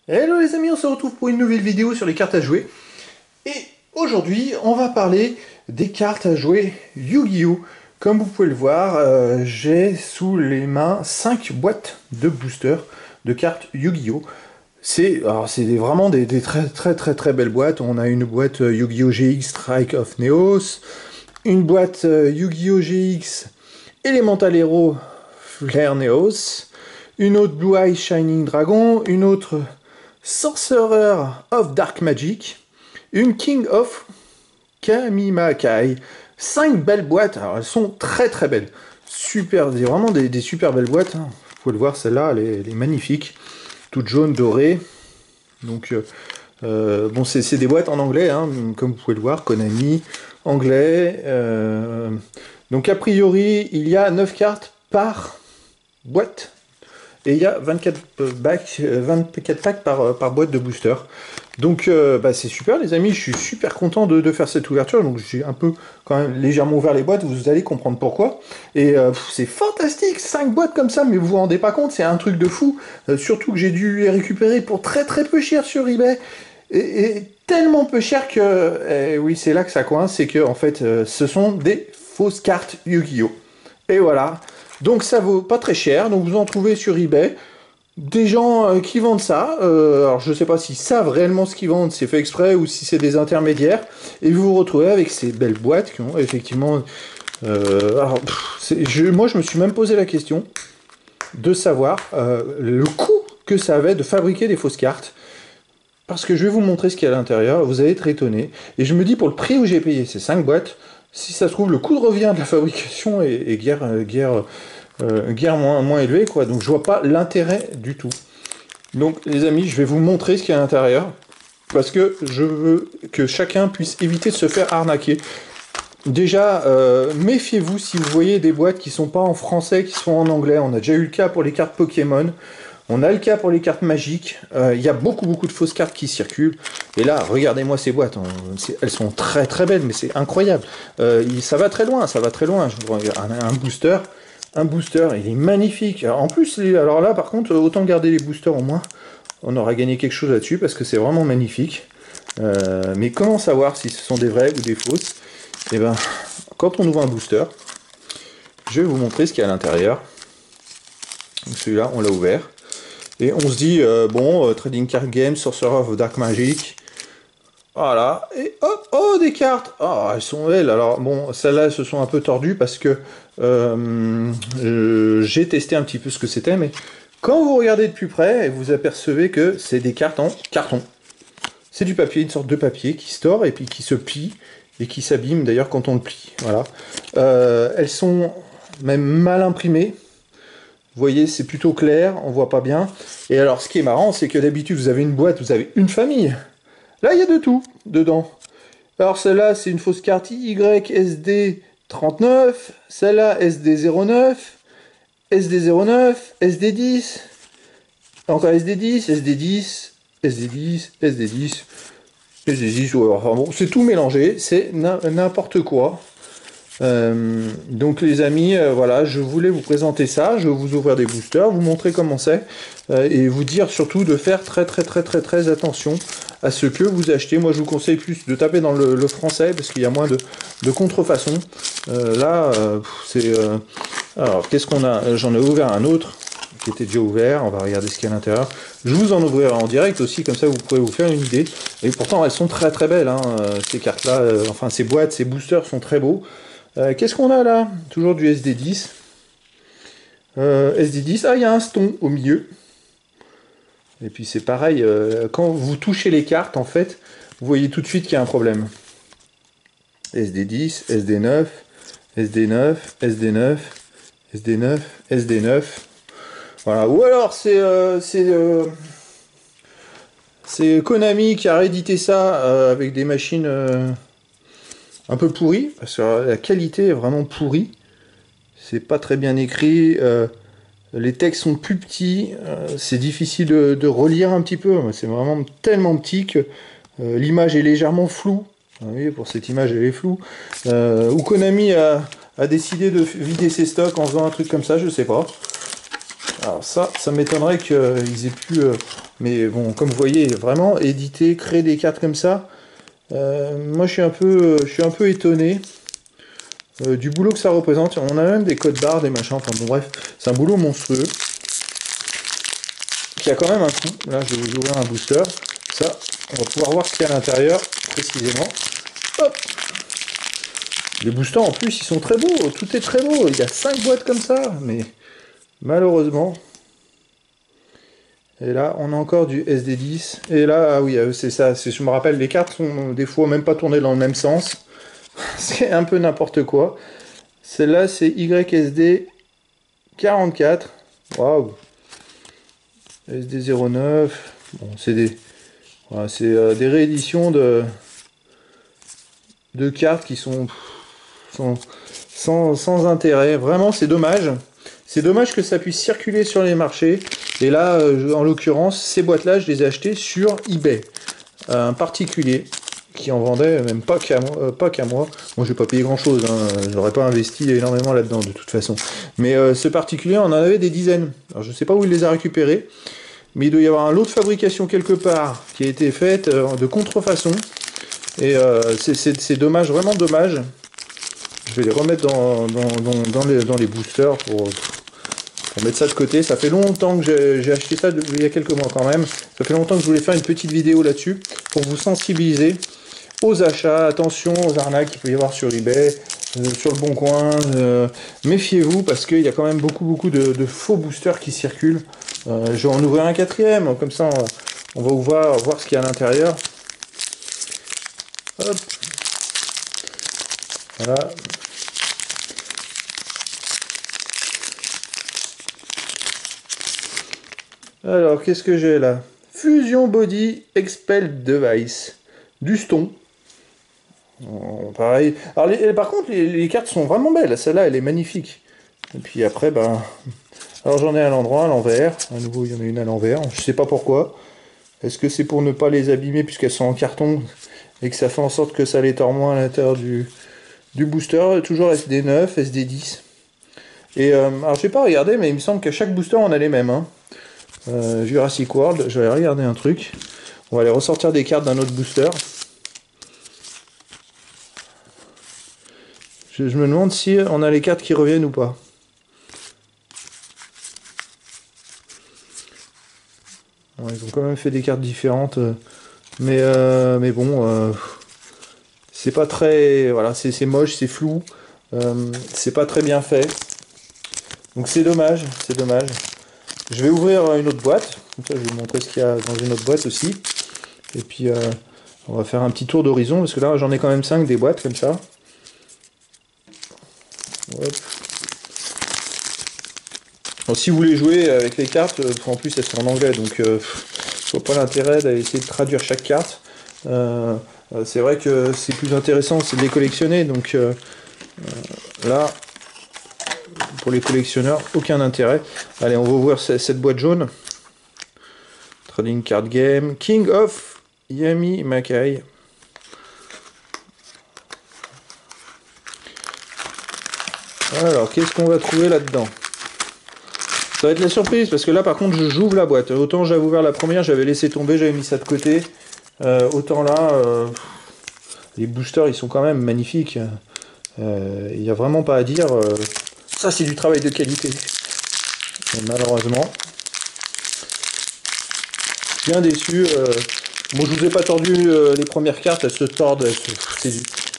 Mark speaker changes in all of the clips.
Speaker 1: Hello les amis, on se retrouve pour une nouvelle vidéo sur les cartes à jouer. Et aujourd'hui, on va parler des cartes à jouer Yu-Gi-Oh! Comme vous pouvez le voir, j'ai sous les mains 5 boîtes de boosters de cartes Yu-Gi-Oh! C'est vraiment des très belles boîtes. On a une boîte Yu-Gi-Oh! GX Strike of Neos, une boîte Yu-Gi-Oh! GX Elemental Hero Flare Neos, une autre Blue Eye Shining Dragon, une autre Sorcerer of Dark Magic, une King of Kamimakai. 5 belles boîtes, alors elles sont très belles. Super, vraiment des super belles boîtes. Hein. Vous pouvez le voir, celle-là, elle est magnifique. Toute jaune, dorée. Donc, bon, c'est des boîtes en anglais, hein, comme vous pouvez le voir, Konami, anglais. Donc, a priori, il y a 9 cartes par boîte. Et il y a 24 packs par boîte de booster. Donc c'est super les amis, je suis super content de faire cette ouverture. Donc j'ai un peu quand même légèrement ouvert les boîtes, vous allez comprendre pourquoi. Et c'est fantastique, 5 boîtes comme ça, mais vous vous rendez pas compte, c'est un truc de fou. Surtout que j'ai dû les récupérer pour très peu cher sur eBay. Et tellement peu cher que, oui c'est là que ça coince, c'est que en fait ce sont des fausses cartes Yu-Gi-Oh! Et voilà. Donc ça vaut pas très cher, donc vous en trouvez sur eBay. Des gens qui vendent ça, alors je sais pas s'ils savent réellement ce qu'ils vendent, c'est fait exprès ou si c'est des intermédiaires, et vous vous retrouvez avec ces belles boîtes qui ont effectivement... moi je me suis même posé la question de savoir le coût que ça avait de fabriquer des fausses cartes, parce que je vais vous montrer ce qu'il y a à l'intérieur, vous allez être étonné, et je me dis pour le prix où j'ai payé ces 5 boîtes, si ça se trouve le coût de revient de la fabrication est guère moins élevé, quoi. Donc je vois pas l'intérêt du tout. Donc les amis, je vais vous montrer ce qu'il y a à l'intérieur, parce que je veux que chacun puisse éviter de se faire arnaquer. Déjà, méfiez-vous si vous voyez des boîtes qui sont pas en français, qui sont en anglais. On a déjà eu le cas pour les cartes Pokémon. On a le cas pour les cartes magiques. Il y a beaucoup de fausses cartes qui circulent. Et là, regardez-moi ces boîtes. Elles sont très belles, mais c'est incroyable. Ça va très loin, ça va très loin. Je vous regarde un booster, il est magnifique. En plus, alors là, par contre, autant garder les boosters au moins. On aura gagné quelque chose là-dessus parce que c'est vraiment magnifique. Mais comment savoir si ce sont des vraies ou des fausses? Et ben, quand on ouvre un booster, je vais vous montrer ce qu'il y a à l'intérieur. Celui-là, on l'a ouvert. Et on se dit, Trading Card Game, Sorcerer of Dark Magic. Voilà. Et hop, oh, des cartes. Oh, elles sont belles. Alors, bon, celles-là, elles se sont un peu tordues parce que j'ai testé un petit peu ce que c'était. Mais quand vous regardez de plus près, vous apercevez que c'est des cartes en carton. C'est du papier, une sorte de papier qui se tord et puis qui se plie et qui s'abîme d'ailleurs quand on le plie. Voilà. Elles sont même mal imprimées. Vous voyez, c'est plutôt clair, on voit pas bien. Et alors, ce qui est marrant, c'est que d'habitude, vous avez une boîte, vous avez une famille. Là, il y a de tout dedans. Alors, celle-là, c'est une fausse carte YSD39. Celle-là, SD09. SD09, SD10. Encore SD10, SD10, SD10, SD10. SD10, ouais, enfin bon, c'est tout mélangé, c'est n'importe quoi. Donc les amis, voilà, je voulais vous présenter ça, je vais vous ouvrir des boosters, vous montrer comment c'est, et vous dire surtout de faire très attention à ce que vous achetez. Moi je vous conseille plus de taper dans le français, parce qu'il y a moins de contrefaçons. Alors qu'est-ce qu'on a? J'en ai ouvert un autre, qui était déjà ouvert, on va regarder ce qu'il y a à l'intérieur. Je vous en ouvrirai en direct aussi, comme ça vous pourrez vous faire une idée. Et pourtant elles sont très belles, hein, ces cartes-là, enfin ces boîtes, ces boosters sont très beaux. Qu'est-ce qu'on a là? Toujours du SD10. SD10, ah il y a un ston au milieu. Et puis c'est pareil, quand vous touchez les cartes, en fait, vous voyez tout de suite qu'il y a un problème. SD10, SD9, SD9, SD9, SD9, SD9. Voilà, ou alors c'est Konami qui a réédité ça avec des machines un peu pourries, parce que la qualité est vraiment pourrie. C'est pas très bien écrit, les textes sont plus petits, c'est difficile de relire un petit peu, c'est vraiment tellement petit que l'image est légèrement floue. Vous voyez, pour cette image elle est floue. Ou Konami a décidé de vider ses stocks en faisant un truc comme ça, je sais pas. Alors ça m'étonnerait qu'ils aient pu... mais bon, comme vous voyez, vraiment, éditer, créer des cartes comme ça, moi je suis un peu étonné du boulot que ça représente. On a même des codes barres, des machins, enfin bon bref, c'est un boulot monstrueux, qui a quand même un coût. Là, je vais vous ouvrir un booster. Ça, on va pouvoir voir ce qu'il y a à l'intérieur, précisément. Hop. Les boosters, en plus, ils sont très beaux. Tout est très beau. Il y a 5 boîtes comme ça, mais malheureusement... Et là, on a encore du SD10. Et là, ah oui, c'est ça. Je me rappelle, les cartes sont des fois même pas tournées dans le même sens. C'est un peu n'importe quoi. Celle-là, c'est YSD 44. Waouh. SD09. Bon, c'est des, voilà, c'est des rééditions de cartes qui sont sans intérêt. Vraiment, c'est dommage. C'est dommage que ça puisse circuler sur les marchés. Et là, en l'occurrence, ces boîtes-là, je les ai achetées sur eBay. Un particulier qui en vendait, même pas qu'à moi. Moi, j'ai pas payé grand-chose. Hein. J'aurais pas investi énormément là-dedans, de toute façon. Mais ce particulier, on en avait des dizaines. Alors, je sais pas où il les a récupérés. Mais il doit y avoir un lot de fabrication quelque part qui a été faite de contrefaçon. Et c'est dommage, vraiment dommage. Je vais les remettre dans les boosters pour mettre ça de côté. Ça fait longtemps que j'ai acheté ça il y a quelques mois quand même. Ça fait longtemps que je voulais faire une petite vidéo là-dessus pour vous sensibiliser aux achats. Attention aux arnaques qu'il peut y avoir sur eBay, sur le Bon Coin. Méfiez-vous parce qu'il y a quand même beaucoup de faux boosters qui circulent. Je vais en ouvrir un quatrième. Comme ça, on va voir ce qu'il y a à l'intérieur. Hop. Voilà. Alors, qu'est-ce que j'ai là? Fusion Body Expel Device. Du Ston. Pareil. Alors, par contre, les cartes sont vraiment belles. Celle-là, elle est magnifique. Et puis après, ben... Alors, j'en ai à l'endroit, à l'envers. À nouveau, il y en a une à l'envers. Je sais pas pourquoi. Est-ce que c'est pour ne pas les abîmer puisqu'elles sont en carton et que ça fait en sorte que ça les tord moins à l'intérieur du booster? Toujours SD9, SD10. Et alors, j'ai pas regardé, mais il me semble qu'à chaque booster, on a les mêmes. Hein. Jurassic World, je vais regarder un truc. On va aller ressortir des cartes d'un autre booster. Je me demande si on a les cartes qui reviennent ou pas. Ouais, ils ont quand même fait des cartes différentes. Mais bon, c'est pas très... Voilà, c'est moche, c'est flou. C'est pas très bien fait. Donc c'est dommage, c'est dommage. Je vais ouvrir une autre boîte. Comme ça, je vais vous montrer ce qu'il y a dans une autre boîte aussi. Et puis, on va faire un petit tour d'horizon. Parce que là, j'en ai quand même 5 des boîtes comme ça. Hop. Alors, si vous voulez jouer avec les cartes, en plus elles sont en anglais, donc je vois pas l'intérêt d'aller essayer de traduire chaque carte. C'est vrai que c'est plus intéressant, c'est de les collectionner, donc là, pour les collectionneurs, aucun intérêt. Allez, on va ouvrir cette boîte jaune. Trading Card Game, King of Yami Makai. Alors, qu'est-ce qu'on va trouver là-dedans? Ça va être la surprise, parce que là, par contre, j'ouvre la boîte. Autant j'avais ouvert la première, j'avais laissé tomber, j'avais mis ça de côté. Autant là, les boosters, ils sont quand même magnifiques. Il n'y a vraiment pas à dire. Ça, c'est du travail de qualité. Et malheureusement. Bien déçu. Bon, je vous ai pas tordu les premières cartes, elles se tordent.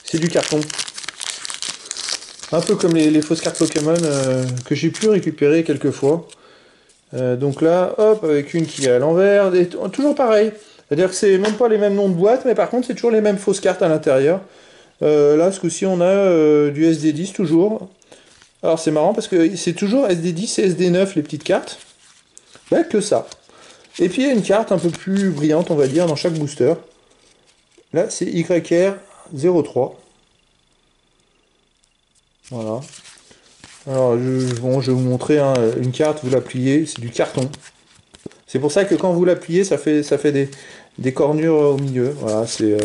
Speaker 1: C'est du carton. Un peu comme les fausses cartes Pokémon que j'ai pu récupérer quelques fois. Donc là, hop, avec une qui est à l'envers. Toujours pareil. C'est-à-dire que c'est même pas les mêmes noms de boîtes, mais par contre, c'est toujours les mêmes fausses cartes à l'intérieur. Là, ce coup-ci, on a du SD10 toujours. Alors, c'est marrant parce que c'est toujours SD10 et SD9, les petites cartes. Bah, que ça. Et puis, il y a une carte un peu plus brillante, on va dire, dans chaque booster. Là, c'est YR03. Voilà. Alors, bon, je vais vous montrer hein, une carte, vous la pliez, c'est du carton. C'est pour ça que quand vous la pliez, ça fait des cornures au milieu. Voilà, c'est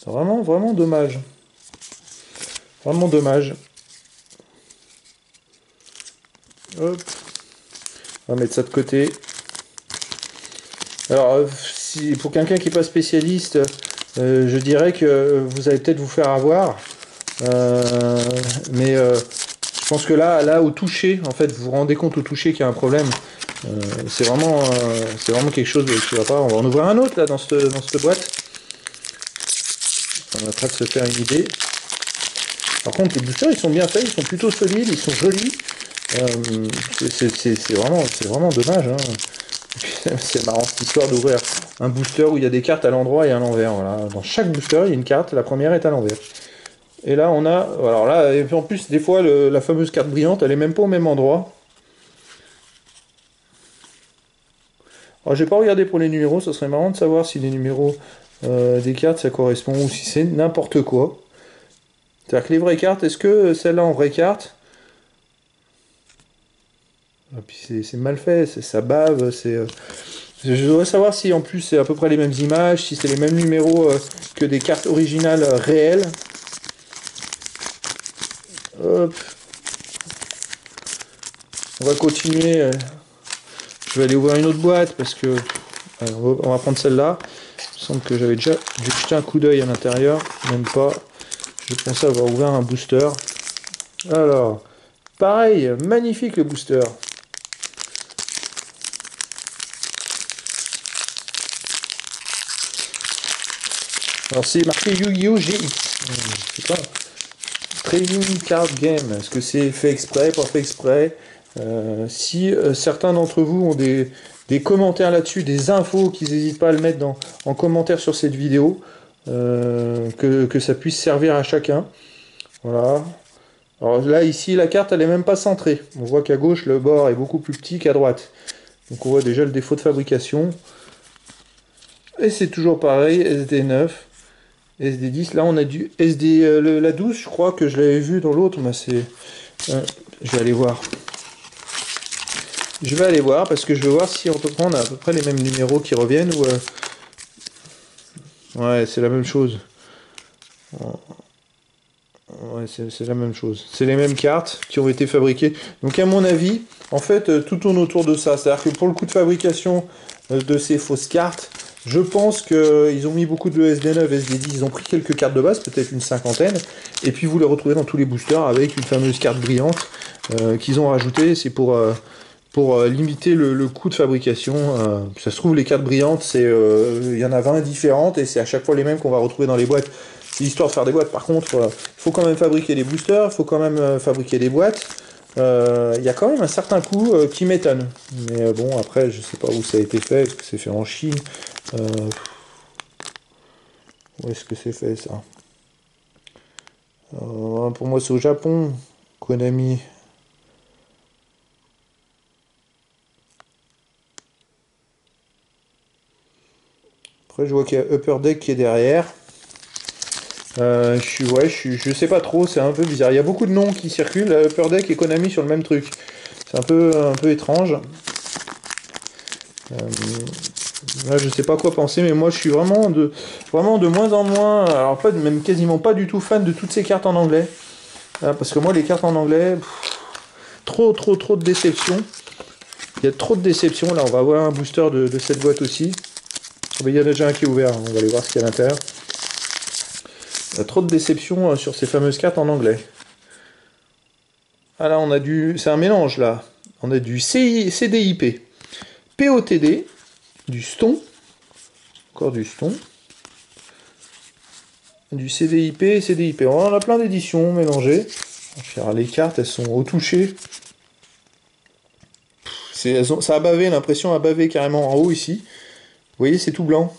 Speaker 1: vraiment dommage. Vraiment dommage. Hop. On va mettre ça de côté. Alors, si, pour quelqu'un qui n'est pas spécialiste, je dirais que vous allez peut-être vous faire avoir. Mais je pense que là, au toucher, en fait, vous vous rendez compte au toucher qu'il y a un problème. C'est vraiment quelque chose qui va pas. On va en ouvrir un autre là dans cette boîte. On est en train de se faire une idée. Par contre, les boosters, ils sont bien faits, ils sont plutôt solides, ils sont jolis. C'est vraiment dommage. Hein. C'est marrant cette histoire d'ouvrir un booster où il y a des cartes à l'endroit et à l'envers. Voilà. Dans chaque booster, il y a une carte, la première est à l'envers. Et là, on a... Alors là, et puis en plus, des fois, la fameuse carte brillante, elle est même pas au même endroit. Alors, j'ai pas regardé pour les numéros, ça serait marrant de savoir si les numéros des cartes, ça correspond ou si c'est n'importe quoi. C'est-à-dire que les vraies cartes, est-ce que celle-là en vraie carte... Et puis c'est mal fait, ça bave, je voudrais savoir si en plus c'est à peu près les mêmes images, si c'est les mêmes numéros que des cartes originales réelles. Hop. On va continuer. Je vais aller ouvrir une autre boîte parce que... Alors, on va prendre celle-là. Il me semble que j'avais déjà dû jeter un coup d'œil à l'intérieur. Même pas. Je pensais avoir ouvert un booster. Alors, pareil, magnifique le booster. Alors c'est marqué Yu-Gi-Oh! GX. C'est quoi? Trading Card Game. Est-ce que c'est fait exprès, pas fait exprès? Si certains d'entre vous ont des commentaires là-dessus, des infos, qu'ils n'hésitent pas à le mettre en commentaire sur cette vidéo, que ça puisse servir à chacun. Voilà. Alors là, ici, la carte, elle est même pas centrée. On voit qu'à gauche, le bord est beaucoup plus petit qu'à droite. Donc on voit déjà le défaut de fabrication. Et c'est toujours pareil, SD9. SD10, là on a du SD, la 12, je crois que je l'avais vu dans l'autre, mais c'est... je vais aller voir. Je vais aller voir, parce que je veux voir si on a à peu près les mêmes numéros qui reviennent, ou... Ouais, c'est la même chose. Ouais, c'est la même chose. C'est les mêmes cartes qui ont été fabriquées. Donc à mon avis, en fait, tout tourne autour de ça. C'est-à-dire que pour le coût de fabrication de ces fausses cartes, je pense qu'ils ont mis beaucoup de SD9, SD10, ils ont pris quelques cartes de base, peut-être une cinquantaine, et puis vous les retrouvez dans tous les boosters avec une fameuse carte brillante qu'ils ont rajoutée. C'est pour limiter le coût de fabrication. Ça se trouve, les cartes brillantes, il y en a 20 différentes, et c'est à chaque fois les mêmes qu'on va retrouver dans les boîtes. C'est l'histoire de faire des boîtes. Par contre, il faut quand même fabriquer des boosters, il faut quand même fabriquer des boîtes. Il y a quand même un certain coût qui m'étonne. Mais bon, après, je sais pas où ça a été fait. Est-ce que c'est fait en Chine? Où est-ce que c'est fait, ça? Pour moi, c'est au Japon. Konami. Après, je vois qu'il y a Upper Deck qui est derrière. Je sais pas trop, c'est un peu bizarre. Il y a beaucoup de noms qui circulent, Upper Deck et Konami sur le même truc. C'est un peu étrange. Là, je sais pas quoi penser, mais moi je suis vraiment de moins en moins, alors pas même quasiment pas du tout fan de toutes ces cartes en anglais. Parce que moi les cartes en anglais, trop de déception. Il y a trop de déception. Là, on va avoir un booster de cette boîte aussi. Il y en a déjà un qui est ouvert, on va aller voir ce qu'il y a à l'intérieur. Il y a trop de déception sur ces fameuses cartes en anglais. Ah là, on a c'est un mélange là. On a du CDIP, POTD, du Ston, encore du Ston, du CDIP et CDIP. On en a plein d'éditions mélangées. Les cartes, elles sont au toucher. Ça a bavé, l'impression a bavé carrément en haut ici. Vous voyez, c'est tout blanc.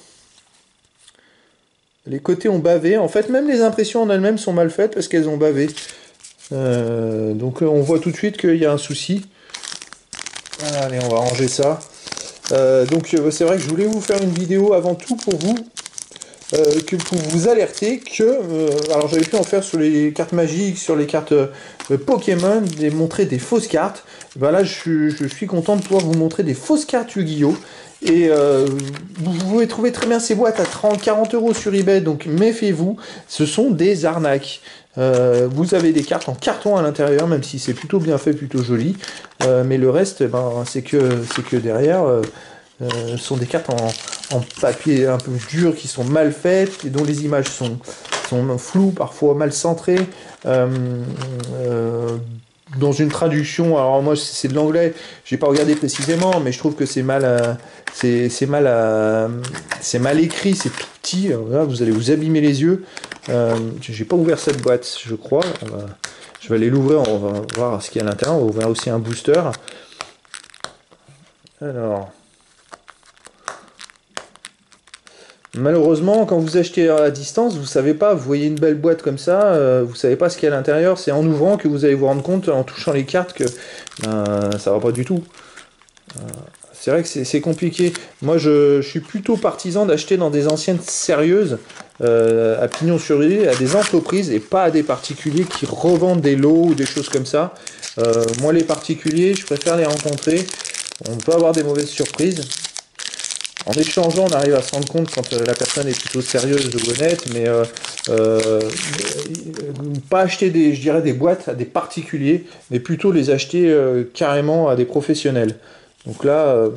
Speaker 1: Les côtés ont bavé. En fait, même les impressions en elles-mêmes sont mal faites parce qu'elles ont bavé. Donc on voit tout de suite qu'il y a un souci. Allez, on va ranger ça. Donc c'est vrai que je voulais vous faire une vidéo avant tout pour vous pour vous alerter que, alors j'avais pu en faire sur les cartes magiques, sur les cartes Pokémon, montrer des fausses cartes. Ben là, je suis content de pouvoir vous montrer des fausses cartes Yu-Gi-Oh! Et vous pouvez trouver très bien ces boîtes à 30-40 € sur eBay, donc méfiez-vous, ce sont des arnaques. Vous avez des cartes en carton à l'intérieur, même si c'est plutôt bien fait, plutôt joli, mais le reste, ben, c'est que derrière, sont des cartes en papier un peu dur, qui sont mal faites, et dont les images sont floues, parfois mal centrées. Dans une traduction, alors moi c'est de l'anglais, j'ai pas regardé précisément, mais je trouve que c'est mal, c'est mal écrit, c'est tout petit. Là, vous allez vous abîmer les yeux. J'ai pas ouvert cette boîte, je crois. Je vais aller l'ouvrir, on va voir ce qu'il y a à l'intérieur. On va ouvrir aussi un booster. Alors, malheureusement, quand vous achetez à distance, vous savez pas, vous voyez une belle boîte comme ça, vous savez pas ce qu'il y a à l'intérieur, c'est en ouvrant que vous allez vous rendre compte, en touchant les cartes, que ça va pas du tout. C'est vrai que c'est compliqué. Moi, je suis plutôt partisan d'acheter dans des anciennes sérieuses, à pignon sur rue, à des entreprises, et pas à des particuliers qui revendent des lots ou des choses comme ça. Moi, les particuliers, je préfère les rencontrer. On peut avoir des mauvaises surprises. En échangeant, on arrive à se rendre compte quand la personne est plutôt sérieuse ou honnête, mais pas acheter je dirais des boîtes à des particuliers, mais plutôt les acheter carrément à des professionnels. Donc là,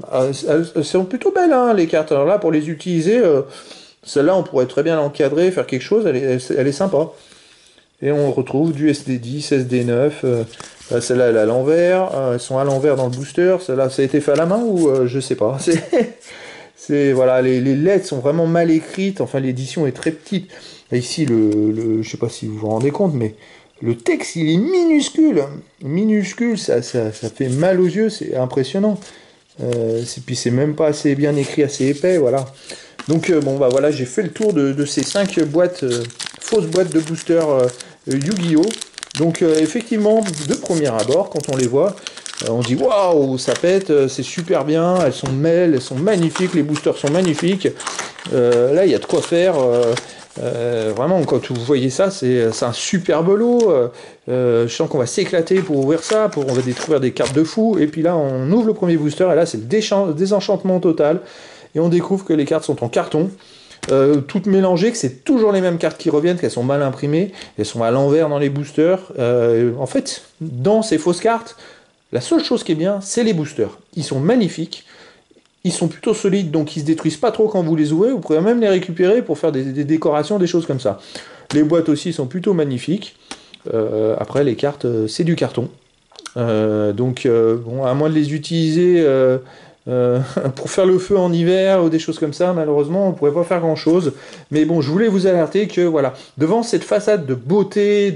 Speaker 1: elles sont plutôt belles, hein, les cartes. Alors là, pour les utiliser, celle-là, on pourrait très bien l'encadrer, faire quelque chose, elle est sympa. Et on retrouve du SD10, SD9, celle-là, elle est à l'envers, elles sont à l'envers dans le booster, celle-là, ça a été fait à la main ou je sais pas. Voilà, les lettres sont vraiment mal écrites, enfin l'édition est très petite. Et ici, je sais pas si vous vous rendez compte, mais le texte il est minuscule. Minuscule, ça fait mal aux yeux, c'est impressionnant. Puis c'est même pas assez bien écrit, assez épais, voilà. Donc bon bah voilà, j'ai fait le tour de ces 5 boîtes, fausses boîtes de booster Yu-Gi-Oh! Donc effectivement, de premier abord, quand on les voit, on dit waouh, ça pète, c'est super bien, elles sont magnifiques, les boosters sont magnifiques. Là, il y a de quoi faire. Vraiment, quand vous voyez ça, c'est un superbe lot. Je sens qu'on va s'éclater pour ouvrir ça, on va découvrir des cartes de fou. Et puis là, on ouvre le premier booster, et là, c'est le désenchantement total. Et on découvre que les cartes sont en carton. Toutes mélangées, que c'est toujours les mêmes cartes qui reviennent, qu'elles sont mal imprimées, elles sont à l'envers dans les boosters. En fait, dans ces fausses cartes, la seule chose qui est bien, c'est les boosters. Ils sont magnifiques, ils sont plutôt solides, donc ils se détruisent pas trop quand vous les ouvrez. Vous pourrez même les récupérer pour faire des décorations, des choses comme ça. Les boîtes aussi sont plutôt magnifiques. Après, les cartes, c'est du carton. Bon, à moins de les utiliser pour faire le feu en hiver ou des choses comme ça, malheureusement, on ne pourrait pas faire grand-chose. Mais bon, je voulais vous alerter que, voilà, devant cette façade de beauté,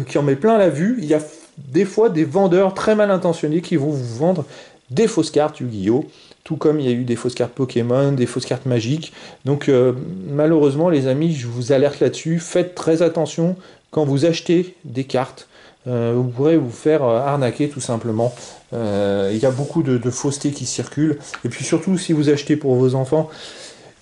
Speaker 1: qui en met plein la vue, il y a des fois des vendeurs très mal intentionnés qui vont vous vendre des fausses cartes Yu-Gi-Oh! Tout comme il y a eu des fausses cartes Pokémon, des fausses cartes magiques. Donc malheureusement les amis, je vous alerte là-dessus, faites très attention quand vous achetez des cartes. Vous pourrez vous faire arnaquer tout simplement. Il y a beaucoup de fausseté qui circulent. Et puis surtout si vous achetez pour vos enfants,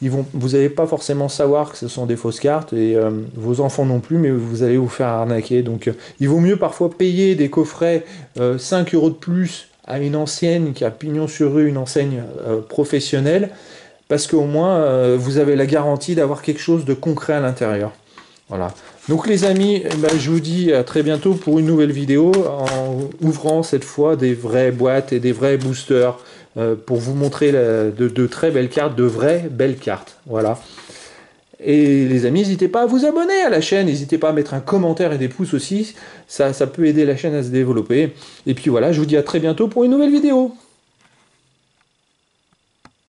Speaker 1: vous n'allez pas forcément savoir que ce sont des fausses cartes, et vos enfants non plus, mais vous allez vous faire arnaquer. Donc il vaut mieux parfois payer des coffrets 5 € de plus à une enseigne qui a pignon sur rue, une enseigne professionnelle, parce qu'au moins vous avez la garantie d'avoir quelque chose de concret à l'intérieur. Voilà. Donc les amis, je vous dis à très bientôt pour une nouvelle vidéo, en ouvrant cette fois des vraies boîtes et des vrais boosters, pour vous montrer de très belles cartes, de vraies belles cartes. Voilà. Et les amis, n'hésitez pas à vous abonner à la chaîne, n'hésitez pas à mettre un commentaire et des pouces aussi, ça peut aider la chaîne à se développer. Et puis voilà, je vous dis à très bientôt pour une nouvelle vidéo.